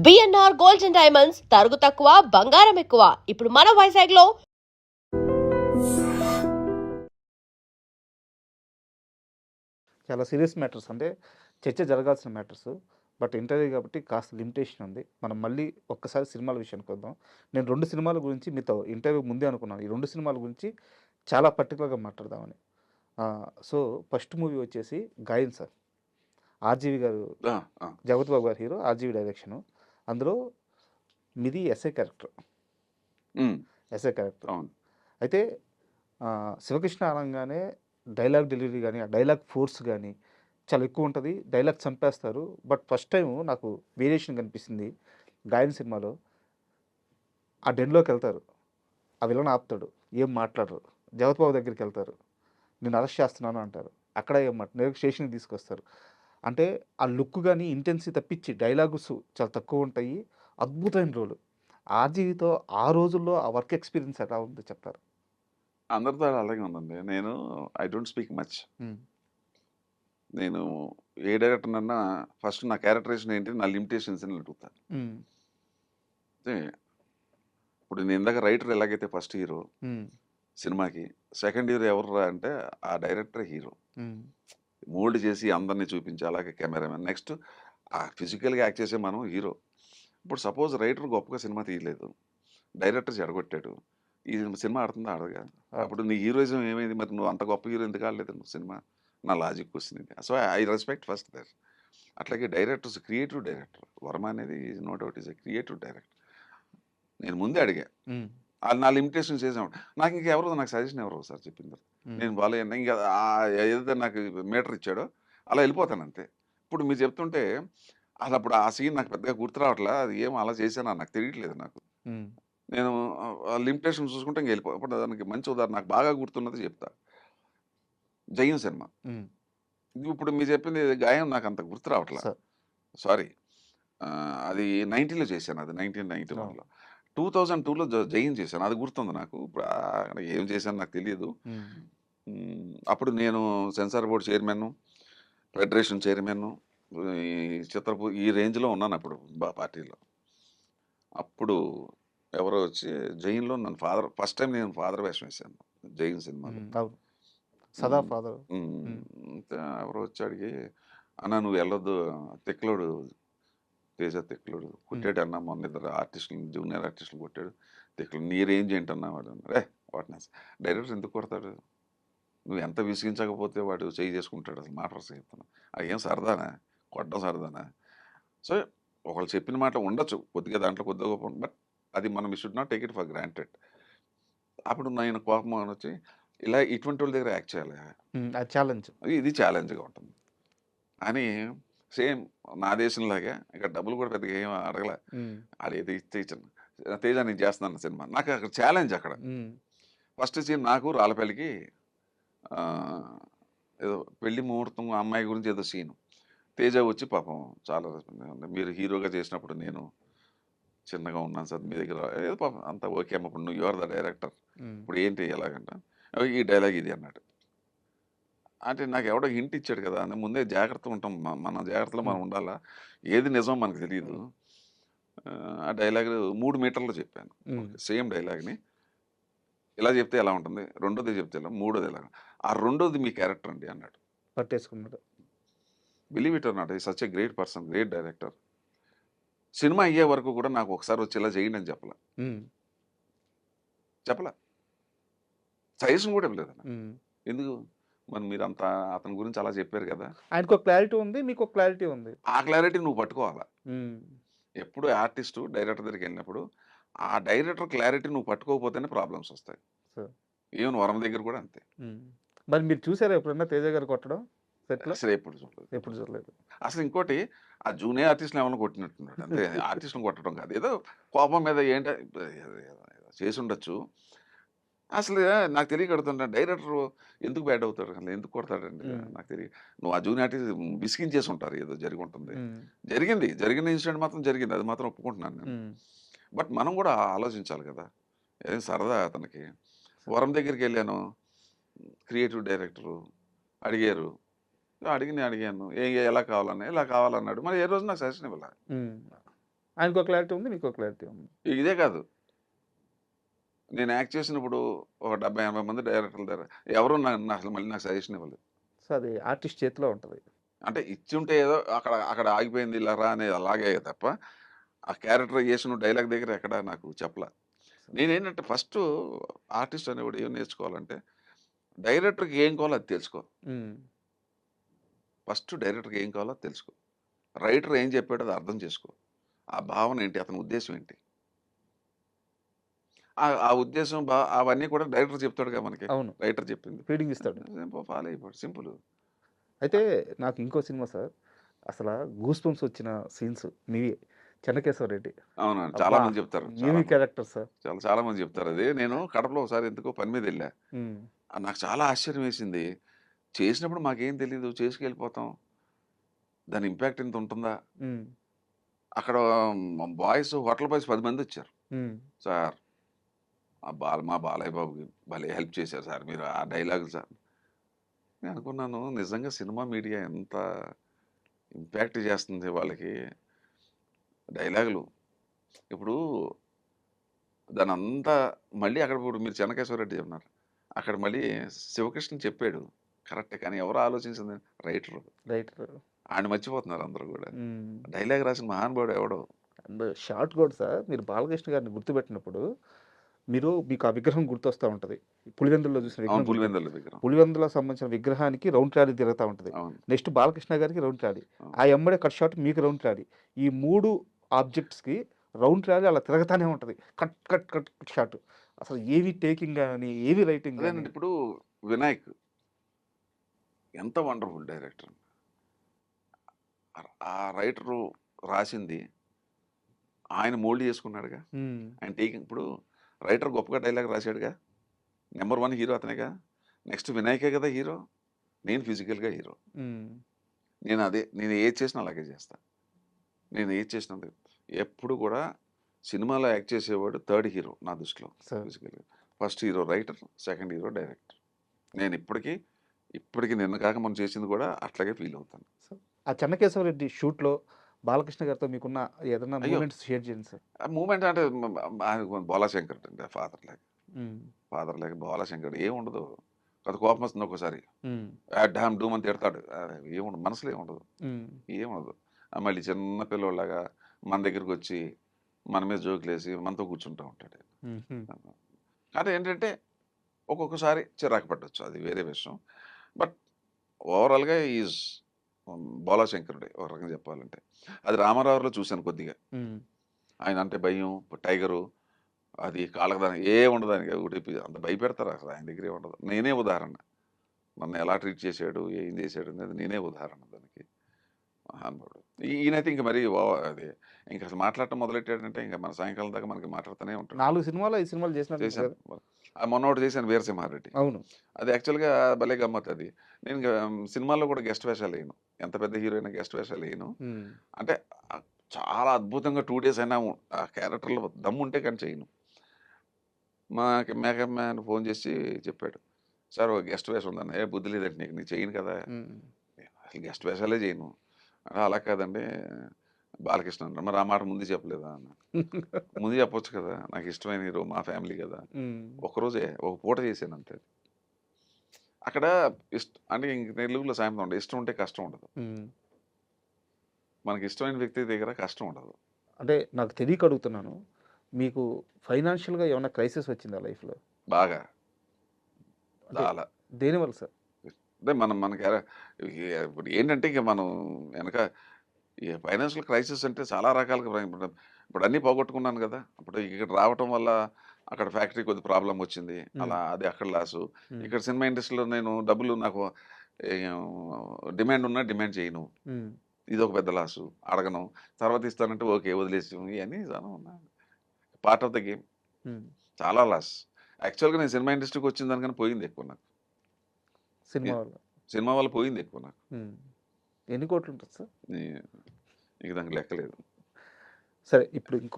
BNR gold and diamonds తరుగు తక్కువ బంగారం ఎక్కువ. ఇప్పుడు మన వైజాగ్ లో చాలా సీరియస్ మ్యాటర్స్ అంటే చర్చ జరగాల్సిన మ్యాటర్స్. బట్ ఇంటర్వ్యూ కాబట్టి కాస్త లిమిటేషన్ ఉంది. మనం మళ్ళీ ఒక్కసారి సినిమాల విషయానికి వద్దాం. నేను 2 సినిమాల గురించి మీతో ఇంటర్వ్యూ ముందే అనుకున్నాను. ఈ 2 సినిమాల గురించి చాలా పర్టికులర్‌గా మాట్లాడదామని. సో, ఫస్ట్ మూవీ వచ్చేసి 'గాయన్' సార్. ఆర్‌జీవి గారు, ఆ! ఆ! జగపతి బాబు గారి హీరో, ఆర్‌జీవి డైరెక్షను. అందులో మీది ఎస్ఐ క్యారెక్టర్. హ్మ్. SI character. అవును. అయితే శివకృష్ణ అనంగానే డైలాగ్ డెలివరీ గానీ, ఆ డైలాగ్ ఫోర్స్ గానీ చాలా ఎక్కువుంటది. డైలాగ్ చంపేస్తారు. బట్ ఫస్ట్ టైము నాకు వేరియేషన్ కనిపిస్తుంది 'గాయన్' సినిమాలో. ఆ డెన్‌లోకెళ్తారు. ఆ విలన్ ఆపుతాడు. ఏం మాట్లాడరు. జగపతి బాబు దగ్గరికెళ్తారు. నిన్ను అరెస్ట్ చేస్తున్నాను అంటారు. అక్కడ ఏం డైరెక్ట్ స్టేషన్‌కి తీసుకొస్తారు. అంటే ఆ లుక్ గాని, ఇంటెన్సిటీ తప్పించి డైలాగ్స్ చాలా తక్కువుంటాయి. అద్భుతమైన రోలు. ఆర్‌జీవితో ఆ రోజుల్లో ఆ వర్క్ ఎక్స్‌పీరియన్స్ ఎలా ఉందో చెప్తారా? అందరితో అలాగే ఉందండి. నేను ఐ డోంట్ స్పీక్ మచ్. హ్మ్. నేను ఏ డైరెక్టర్‌నన్నా ఫస్ట్ నా క్యారెక్టరైజేషన్ ఏంటి? నా లిమిటేషన్స్ అని అడుగుతా. హ్మ్. అంటే ఇప్పుడు నేను ఇందాక రైటర్ ఎలాగైతే ఫస్ట్ హీరో హ్మ్. సినిమాకి, సెకండ్ హీరో ఎవర్రా అంటే ఆ డైరెక్టర్ హీరో. హ్మ్. మోల్డ్ చేసి అందరిని చూపించి అలాగే కెమెరామెన్. నెక్స్ట్ ఫిజికల్‌గా యాక్ట్ చేసే మనం హీరో. ఇప్పుడు సపోజ్ రైటర్ గొప్పగా సినిమా తీయలేదు. డైరెక్టర్ చెడగొట్టాడు. ఈ సినిమా ఆడుతుందా? ఆడదుగా. అప్పుడు నీ హీరోయిజం ఏమైంది? మరి నువ్వు అంత గొప్ప హీరో ఎందుకు ఆడలేదు నువ్వు సినిమా? నా లాజిక్ క్వెషన్ ఇది. So, I respect first that. అట్లాగే డైరెక్టర్స్ క్రియేటివ్ డైరెక్టర్. వర్మ అనేది no doubt is a creative director. నేను ముందే అడిగా. హ్మ్. నా లిమిటేషన్స్ చేసామంటే నాకు ఇంకెవరు నాకు సజెషన్ ఎవరు సార్ చెప్పింది. హ్మ్. నేను బాలయ్య ఇంకా ఏదైతే నాకు మీటర్ ఇచ్చాడో అలా వెళ్ళిపోతాను అంతే. ఇప్పుడు మీరు చెప్తుంటే అసలు అప్పుడు ఆ సీన్ నాకు పెద్దగా గుర్తు రావట్లే. అది ఏం అలా చేశానో నాకు తెలియట్లేదు నాకు. హ్మ్. నేను లిమిటేషన్ చూసుకుంటే ఇంక వెళ్ళిపో ఇప్పుడు దానికి మంచి ఉదాహరణ నాకు బాగా గుర్తున్నది చెప్తా. 'జయం' సినిమా. హ్మ్. ఇప్పుడు మీరు చెప్పింది గాయం నాకు అంత గుర్తు రావట్లా. సార్. సారీ. అది 90లో చేశాను అది అవును. 1991లో. 2002లో 'జయం' చేశాను. అది గుర్తుంది నాకు. ఇప్పుడు ఏం చేశానో నాకు తెలీదు. హ్మ్. అప్పుడు నేను సెన్సార్ బోర్డ్ చైర్మన్ను, ఫెడరేషన్ చైర్మన్ను, ఈ ఈ రేంజ్‌లో ఉన్నానప్పుడు పార్టీలో. అప్పుడు ఎవరో వచ్చి 'జయంలో' నన్ను ఫస్ట్ టైమ్ నేను ఫాదర్ వేషం వేశాను 'జయం' సినిమాలో. హ్మ్. అవును. సదా హ్మ్. ఫాదర్. హ్మ్. హ్మ్. ఎవరో వచ్చి అడిగి, "అన్నా నువ్వు వెళ్ళొద్దు తిక్కలోడు తేజ తిక్కలోడు హ్మ్. కొట్టాడన్నా మొన్న ఇద్దరు ఆర్టిస్టులని జూనియర్ ఆర్టిస్టులు కొట్టాడు. తిక్కలోడు నీ రేంజ్ ఏంటన్నా వాడు" అన్నారు. వాడిని డైరెక్టర్ ఎందుకు కొడతాడు? నువ్వు ఎంత విసిగించకపోతే వాడు చెయ్యి చేసుకుంటాడు అసలు మాట వరుస చెప్తున్నా. అది ఏం సరదానా? కొట్టడం సరదానా? సో, ఒకళ్ళు చెప్పిన మాట ఉండొచ్చు. కొద్దిగా దాంట్లో కొద్దిగా గొప్ప బట్ అది మనం we should not take it for granted. అప్పుడు నేను కోపం వచ్చి ఇలా ఇటువంటి వాళ్ళ దగ్గర యాక్ట్ చేయాలి. హ్మ్. అది ఛాలెంజ్. ఇది ఛాలెంజ్‌గా ఉంటుంది. అని సేమ్ నా దేశంలాగే ఇక్కడ డబ్బులు కూడా పెద్దగా ఏమి అడగలే. హ్మ్. ఆడేదో ఇస్తే ఇచ్చాను. 'తేజ నేను చేస్తున్నాను' సినిమా. నాకు అక్కడ ఛాలెంజ్ అక్కడ. హ్మ్. ఫస్ట్ సీన్ నాకు రాళ్ళపల్లికి ఆహ్, ఏదో పెళ్లి ముహూర్తం ఆ అమ్మాయి గురించి ఏదో సీను. తేజ వచ్చి పాపం చాలా మీరు హీరోగా చేసినప్పుడు నేను చిన్నగా ఉన్నాను సార్ మీ దగ్గర ఏదో పాపం అంతా ఓకే అమ్మ ఇప్పుడు నువ్వు యు ఆర్ ద డైరెక్టర్. హ్మ్. ఇప్పుడు ఏంటి ఎలాగంట ఈ డైలాగ్ ఇది అన్నాడు. అంటే నాకు ఎవడో హింట్ ఇచ్చాడు కదా! అని ముందే జాగ్రత్తగా ఉంటాం. మన జాగ్రత్తలో హ్మ్. మనం ఉండాలా? ఏది నిజం మనకు తెలీదు. ఆ డైలాగ్ 3 మీటర్లు చెప్పాను. హ్మ్. ఓకే. సేమ్ డైలాగ్‌ని ఇలా చెప్తే ఎలా ఉంటుంది? రెండోది చెప్తే ఎలా? మూడోది ఎలా? ఆ రెండోది మీ క్యారెక్టర్ అండి అన్నాడు. పట్టేసుకున్నాడు. బిలీవ్ ఇట్ ఆర్ నాట్ ఈ such a great person, great director. Cinema అయ్యే వరకు కూడా నాకు ఒకసారి వచ్చి ఇలా చేయండి అని చెప్పలా. హ్మ్. చెప్పలా. సజెషన్ కూడా ఇవ్వలేదన్న. హ్మ్. ఎందుకు? మరి మీరంత అతని గురించి అలా చెప్పారు కదా! ఆయనకో క్లారిటీ ఉంది. మీకో క్లారిటీ ఉంది. ఆ క్లారిటీ నువ్వు పట్టుకోవాలా. హ్మ్. ఎప్పుడు ఆర్టిస్టు డైరెక్టర్ దగ్గరికెళ్ళినప్పుడు, ఆ డైరెక్టర్ క్లారిటీ నువ్వు పట్టుకోకపోతేనే ప్రాబ్లమ్స్ వస్తాయి. సో ఈవెన్ వరం దగ్గర కూడా అంతే. హ్మ్. మరి మీరు చూసారా ఎప్పుడన్నా తేజ గారు కొట్టడం సెట్‌లో? అసలు ఎప్పుడు చూడలేదు. ఎప్పుడు చూడలేదు. అసలు ఇంకోటి ఆ జూనియర్ ఆర్టిస్ట్‌ని ఎవరినో కొట్టినట్టున్నాడు. అంతే ఆర్టిస్ట్‌ని కొట్టడం కాదు. ఏదో కోపం మీద ఏంట ఏదో చేసుండొచ్చు. అసలు నాకు తెలియక అడుగుతున్నా డైరెక్టర్ ఎందుకు బ్యాడ్ అవుతాడు? అసలు ఎందుకు కొడతాడండి? హ్మ్. నాకు తెలియదు. నువ్వు ఆ జూనియర్ ఆర్టిస్ట్ విసిగించేసి ఉంటారు. ఏదో జరిగుంటుంది. హ్మ్. జరిగింది. జరిగిన ఇన్సిడెంట్ మాత్రం జరిగింది. అది మాత్రం ఒప్పుకుంటున్నాను నేను. హ్మ్. బట్ మనం కూడా ఆలోచించాలి కదా! ఏం సరదా అతనికి. సో వరం దగ్గరికెళ్ళాను. క్రియేటివ్ డైరెక్టరు అడిగారు. అడిగాను. ఎలా కావాలని? ఇలా కావాలన్నాడు. మరి ఏ రోజు నాకు సజెషన్ ఇవ్వల. హ్మ్. ఆయనకో క్లారిటీ ఉంది, మీకో క్లారిటీ ఉంది. ఇదే కాదు. నేను యాక్ట్ చేసినప్పుడు ఒక 70, 80 మంది డైరెక్టర్ల దగ్గర ఎవరు అసలు మళ్ళీ నాకు సజెషన్ ఇవ్వలేదు. సో, అది ఆర్టిస్ట్ చేతిలో ఉంటది. అంటే ఇచ్చుంటే ఏదో అక్కడ అక్కడ ఆగిపోయింది ఇలా రా అనేది అలాగే తప్ప, ఆ క్యారెక్టరైజేషన్ డైలాగ్ దగ్గర ఎక్కడ నాకు చెప్పలా. నేనేంటంటే ఫస్టు ఆర్టిస్ట్ అనేవాడు ఏం నేర్చుకోవాలంటే, డైరెక్టర్‌కి ఏం కావాలో అది తెలుసుకో. హ్మ్. ఫస్ట్ డైరెక్టర్‌కి ఏం కావాలో అది తెలుసుకో. రైటర్ ఏం చెప్పాడో అది అర్థం చేసుకో. ఆ భావన ఏంటి? అతని ఉద్దేశ్యం ఏంటి? ఆ ఉద్దేశ్యం అవన్నీ కూడా డైరెక్టర్ చెప్తాడుగా మనకి. అవును. రైటర్ చెప్పింది. ఫీడింగ్ ఇస్తాడు. ఫాలో అయిపోడు సింపుల్. అయితే నాకు ఇంకో సినిమా సార్, అసల గూస్ బంప్స్ వచ్చిన సీన్స్ మీవి. 'చెన్నకేశవరెడ్డి'. అవునండి. చాలా అబ్బా! మంది చెప్తారు. చాలా ఏమి మంది. Character sir. చాలా మంది చెప్తారు అది. నేను కడపలో ఒకసారి ఎందుకో పని మీద ఎళ్ళా. హ్మ్. నాకు చాలా ఆశ్చర్యం వేసింది. చేసినప్పుడు మాకేం తెలీదు. చేసుకెళ్ళిపోతాం. దాని ఇంపాక్ట్ ఇంత ఉంటుందా? హ్మ్. అక్కడ బాయ్స్ హోటల్ బాయ్స్ 10 మందొచ్చారు. హ్మ్. సార్ మా బాలయ్య బాబుకి భలే హెల్ప్ చేశారు సార్ మీరు ఆ డైలాగులు సార్. నేను అనుకున్నాను నిజంగా సినిమా మీడియా ఎంత ఇంపాక్ట్ చేస్తుంది వాళ్ళకి డైలాగులు. ఇప్పుడు దానంతా మళ్ళీ అక్కడ ఇప్పుడు మీరు చెన్నకేశవరెడ్డి అన్నారు. అక్కడ మళ్ళీ శివకృష్ణ చెప్పాడు. కరెక్టే. కానీ ఎవరు ఆలోచించింది? రైటరు. రైటర్. ఆడిని మర్చిపోతున్నారు అందరూ గూడా. హ్మ్. డైలాగ్ రాసిన మహానుభావుడు ఎవడో. అండ్ షార్ట్ కూడా సార్, మీరు బాలకృష్ణ గారిని గుర్తుపెట్టినప్పుడు, మీకు ఆ విగ్రహం గుర్తొస్తా ఉంటది. పులివెందుల్లో చూసిన అవును. విగ్రహం గుర్తు. పులివెందుల విగ్రహం. పులివెందులకు సంబంధించిన విగ్రహానికి రౌండ్ ట్రాలీ తిరుగుతా ఉంటది. అవును. నెక్స్ట్ బాలకృష్ణ గారికి రౌండ్ ట్రాలీ. అవును. ఆ ఎమ్మడే కట్ షాట్ మీకు రౌండ్ ట్రాలీ. ఈ 3 ఆబ్జెక్ట్స్‌కి రౌండ్ ట్రాలీ అలా తిరగతానే ఉంటది. Cut, cut, cut shot. అసలు ఏవి టేకింగ్ గాని, ఏవి రైటింగ్ గాని. అదేనండి ఇప్పుడు వినాయక్ ఎంత వండర్‌ఫుల్ డైరెక్టర్. ఆ రైటరు రాసింది ఆయన మోల్డ్ చేసుకున్నాడుగా. హ్మ్. ఆయన టేకింగ్ ఇప్పుడు రైటర్ గొప్పగా డైలాగ్ రాసాడుగా. నంబర్ 1 హీరో అతనేగా. నెక్స్ట్ వినాయకే కదా హీరో. నేను ఫిజికల్‌గా హీరో. హ్మ్. నేను ఏది చేసినా అలాగే చేస్తా. నేను ఏది చేసినా అంతే. ఎప్పుడు కూడా సినిమాలో యాక్ట్ చేసేవాడు థర్డ్ హీరో నా దృష్టిలో సార్. ఫిజికల్‌గా. First hero writer, second hero director. నేను ఇప్పటికి నిన్న కాక మొన్న చేసింది కూడా అట్లాగే ఫీల్ అవుతాను. సో, ఆ చెన్నకేశవరెడ్డి షూట్‌లో బాలకృష్ణ గారితో మీకున్న ఏదన్నా అయ్యో! మూమెంట్స్ షేర్ చేయండి సార్. ఆ మూమెంట్ అంటే బోలాశంకర్ అండి ఫాదర్ లాగా. హ్మ్. ఫాదర్ లాగా బోలాశంకర్ ఏముండదు. కొద్ది కోపం వస్తుంది ఒక్కోసారి. హ్మ్. డామ్ డూమ్ అని తిడతాడు. ఏముండదు మనసులో ఏముండదు. హ్మ్. ఏముండదు. మళ్ళీ చిన్న పిల్లోడిలాగా మన దగ్గరికొచ్చి మన మీద జోకులేసి మనతో కూర్చుంటా ఉంటాడు. హుహు. కానీ ఏంటంటే ఒక్కొక్కసారి చిరాకు పట్టొచ్చు. అది వేరే విషయం. బట్ ఓవరాల్‌గా ఈజ్ బోలాశంకరుడే ఒక రకంగా చెప్పాలంటే. అది రామారావులో చూశాను కొద్దిగా. హ్మ్. ఆయన అంటే భయం, టైగరు అది కాళ్ళకి దానికి ఏముండదు ఆయనకి. అంత భయపెడతారు అసలు ఆయన దగ్గర ఏముండదు. నేనే ఉదాహరణ. నన్ను ఎలా ట్రీట్ చేశాడు, ఏం చేశాడు అనేది నేనే ఉదాహరణ దానికి. మహానుభావుడు. ఈయనైతే ఇంక మరి అది ఇంక అసలు మాట్లాడటం మొదలెట్టాడంటే ఇంక మన సాయంకాలం దాకా మనకి మాట్లాడుతూనే ఉంటాడు. 4 సినిమాలో, 5 సినిమాలు చేసినట్టున్నారు చేశాను. కదా! మొన్నొకటి చేశాను 'వీరసింహారెడ్డి.' అవును. అది యాక్చువల్‌గా భలే గమ్మత్తది. నేను సినిమాల్లో కూడా గెస్ట్ వేషాలేయను. ఎంత పెద్ద హీరో అయినా గెస్ట్ వేషాలేయను. హ్మ్. అంటే ఆహ్, చాలా అద్భుతంగా 2 డేస్ అయినా ఆ క్యారెక్టర్‌లో దమ్ముంటే కానీ చేయను. మేకప్ మ్యాన్ ఫోన్ చేసి చెప్పాడు. "సార్ ఒక గెస్ట్ వేషం ఉందన్న." "ఏ బుద్ధి లేదండి నీకు. నేను చేయను కదా!" హ్మ్. అసలు గెస్ట్ వేషాలే చేయను. "అలా కాదండి బాలకృష్ణ" అన్నాడు. "మరి ఆ మాట ముందు చెప్పలేదా?" అన్నా. ముందు చెప్పొచ్చు కదా! నాకు ఇష్టమైన హీరో మా ఫ్యామిలీ కదా! హ్మ్. ఒకరోజే ఒక పూట చేశాను అంతే. అక్కడ అంటే ఇంక తెలుగులో సామెత ఉంటది. ఇష్టం ఉంటే కష్టం ఉండదు. హ్మ్. మనకి ఇష్టమైన వ్యక్తి దగ్గర కష్టం ఉండదు. అంటే నాకు తెలియక అడుగుతున్నాను. మీకు ఫైనాన్షియల్‌గా ఏమన్నా క్రైసిస్ వచ్చిందా లైఫ్‌లో? బాగా. అంటే చాలా. దేనివల్ల సార్? అంటే మనం మనకి ఇప్పుడు ఏంటంటే ఇక మనం వెనక ఈ ఫైనాన్షియల్ క్రైసిస్ అంటే చాలా రకాలుగా ఇప్పుడు అన్నీ పోగొట్టుకున్నాను కదా! ఇప్పుడు ఇక్కడ రావటం వల్ల అక్కడ ఫ్యాక్టరీ కొద్ది ప్రాబ్లమ్ వచ్చింది. హ్మ్. అలా అది అక్కడ లాసు. హ్మ్. ఇక్కడ సినిమా ఇండస్ట్రీలో నేను డబ్బులు నాకు ఏం డిమాండ్ ఉన్నా డిమాండ్ చేయను. హ్మ్. ఇదొక పెద్ద లాసు. అడగను. తర్వాత ఇస్తానంటే ఓకే. వదిలేసాం. ఇయన్నీ చాలా ఉన్నాయి. Part of the game. హ్మ్. చాలా లాస్. యాక్చువల్‌గా నేను సినిమా ఇండస్ట్రీకి వచ్చిన దానికన్నా పోయింది ఎక్కువ నాకు. ఈ సినిమా వల్ల. సినిమా వల్ల పోయింది ఎక్కువ నాకు. హ్మ్. ఎన్ని కోట్లుంటది సార్? ఈ ఇక దానికి లెక్కలేదు. సరే ఇప్పుడు ఇంకొక